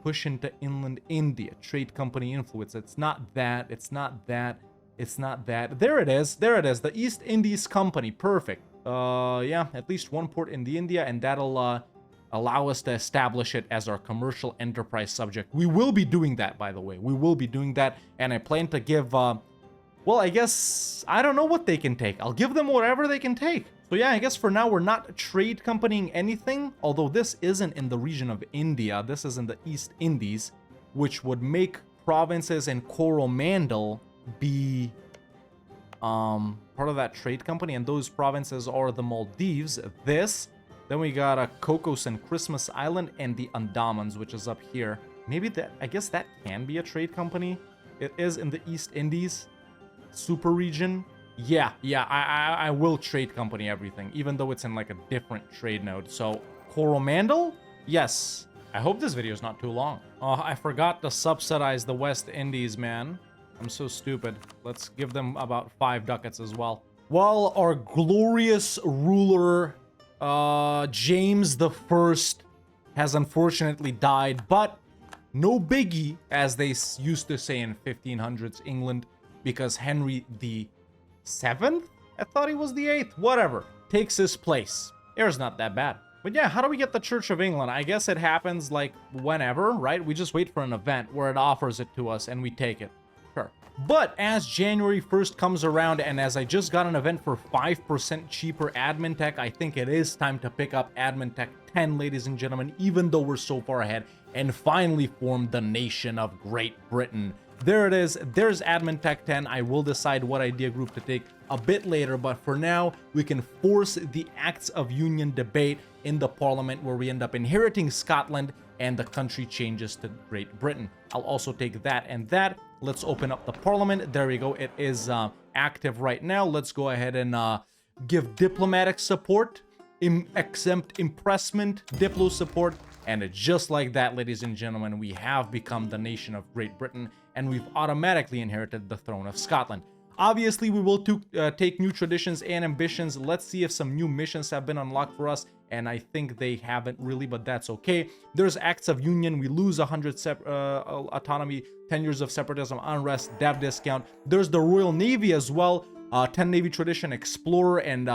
Push into inland India. Trade company influence. It's not that. It's not that. It's not that. There it is. There it is. The East Indies Company. Perfect. Yeah, at least 1 port in the India, and that'll allow us to establish it as our commercial enterprise subject. We will be doing that, by the way. We will be doing that, and I plan to give, well, I guess, I don't know what they can take. I'll give them whatever they can take. So yeah, I guess for now we're not trade companying anything, although this isn't in the region of India. This is in the East Indies, which would make provinces in Coromandel be part of that trade company, and those provinces are the Maldives, this, then we got Cocos and Christmas Island, and the Andamans, which is up here. Maybe that, I guess that can be a trade company. It is in the East Indies super region. Yeah, I will trade company everything, even though it's in like a different trade node. So Coromandel, yes. I hope this video is not too long. Oh, I forgot to subsidize the West Indies, man. I'm so stupid. Let's give them about 5 ducats as well. Well, our glorious ruler, James the First, has unfortunately died, but no biggie, as they used to say in 1500s England, because Henry the 7th? I thought he was the 8th. Whatever. Takes his place. Air's not that bad. But yeah, how do we get the Church of England? I guess it happens like whenever, right? We just wait for an event where it offers it to us and we take it. Sure. But as January 1st comes around, and as I just got an event for 5% cheaper admin tech, I think it is time to pick up admin tech 10, ladies and gentlemen, even though we're so far ahead, and finally form the nation of Great Britain. There it is. There's admin tech 10. I will decide what idea group to take a bit later, but for now, we can force the Acts of Union debate in the Parliament, where we end up inheriting Scotland and the country changes to Great Britain. I'll also take that and that. Let's open up the Parliament. There we go. It is active right now. Let's go ahead and give diplomatic support, exempt impressment, diplo support, and just like that, ladies and gentlemen, we have become the nation of Great Britain, and we've automatically inherited the throne of Scotland. Obviously, we will take new traditions and ambitions. Let's see if some new missions have been unlocked for us, and I think they haven't really, but that's okay. There's Acts of Union. We lose 100 autonomy, 10 years of separatism, unrest, dev discount. There's the Royal Navy as well. 10 Navy tradition, Explorer, and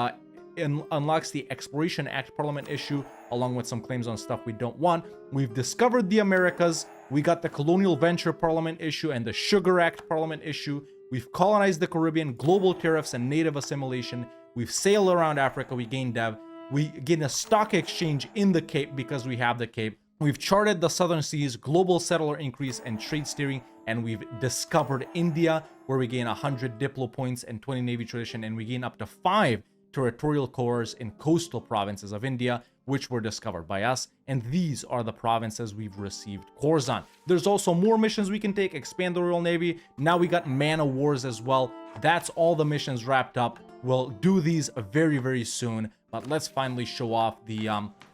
unlocks the Exploration Act Parliament issue, along with some claims on stuff we don't want. We've discovered the Americas. We got the Colonial Venture Parliament issue and the Sugar Act Parliament issue. We've colonized the Caribbean, global tariffs, and native assimilation. We've sailed around Africa. We gained dev. We gain a stock exchange in the Cape because we have the Cape. We've charted the southern seas, global settler increase, and trade steering, and we've discovered India, where we gain 100 diplo points and 20 navy tradition, and we gain up to 5 territorial cores in coastal provinces of India, which were discovered by us, and these are the provinces we've received cores on. There's also more missions we can take, expand the Royal Navy. Now we got man of wars as well. That's all the missions wrapped up. We'll do these very, very soon, but let's finally show off the,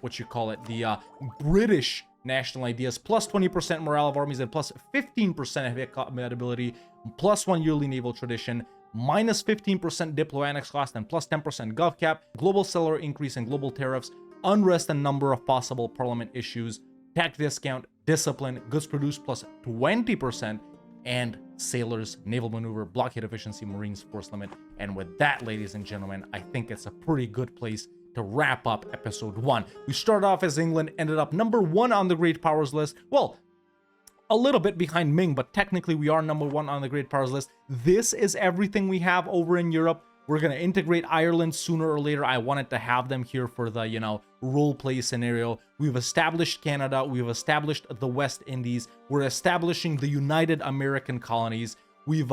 the British national ideas, plus 20% morale of armies and plus 15% heavy combat ability, plus 1 yearly naval tradition, minus 15% diplo annex cost, and plus 10% gov cap, global seller increase and global tariffs, unrest and number of possible parliament issues, tax discount, discipline, goods produced plus 20%, and sailors, naval maneuver, blockade efficiency, marines force limit. And with that, ladies and gentlemen, I think it's a pretty good place to wrap up episode 1. We started off as England, ended up number 1 on the great powers list. Well, a little bit behind Ming, but technically we are number 1 on the great powers list. This is everything we have over in Europe. We're going to integrate Ireland sooner or later. I wanted to have them here for the, role play scenario. We've established Canada. We've established the West Indies. We're establishing the United American Colonies. We've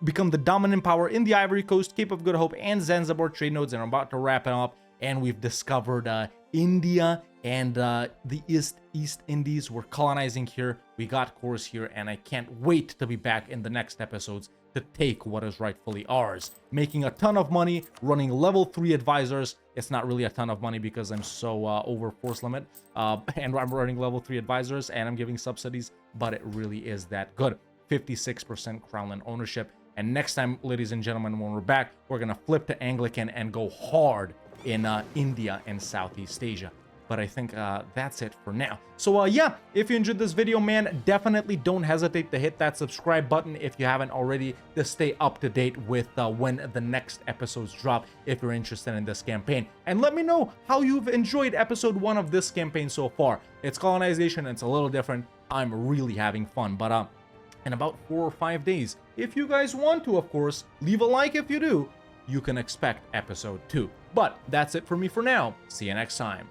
become the dominant power in the Ivory Coast, Cape of Good Hope, and Zanzibar trade nodes, and I'm about to wrap it up. And we've discovered India and the East Indies. We're colonizing here. We got cores here, and I can't wait to be back in the next episodes to take what is rightfully ours. Making a ton of money, running level 3 advisors. It's not really a ton of money because I'm so over force limit, and I'm running level 3 advisors, and I'm giving subsidies, but it really is that good. 56% Crownland ownership. And next time, ladies and gentlemen, when we're back, we're gonna flip to Anglican and go hard in India and Southeast Asia. But I think that's it for now. So yeah, if you enjoyed this video, man, definitely don't hesitate to hit that subscribe button if you haven't already, to stay up to date with when the next episodes drop, if you're interested in this campaign. And let me know how you've enjoyed episode 1 of this campaign so far. It's colonization, it's a little different. I'm really having fun. But in about 4 or 5 days, if you guys want to, of course, leave a like if you do, you can expect episode 2. But that's it for me for now. See you next time.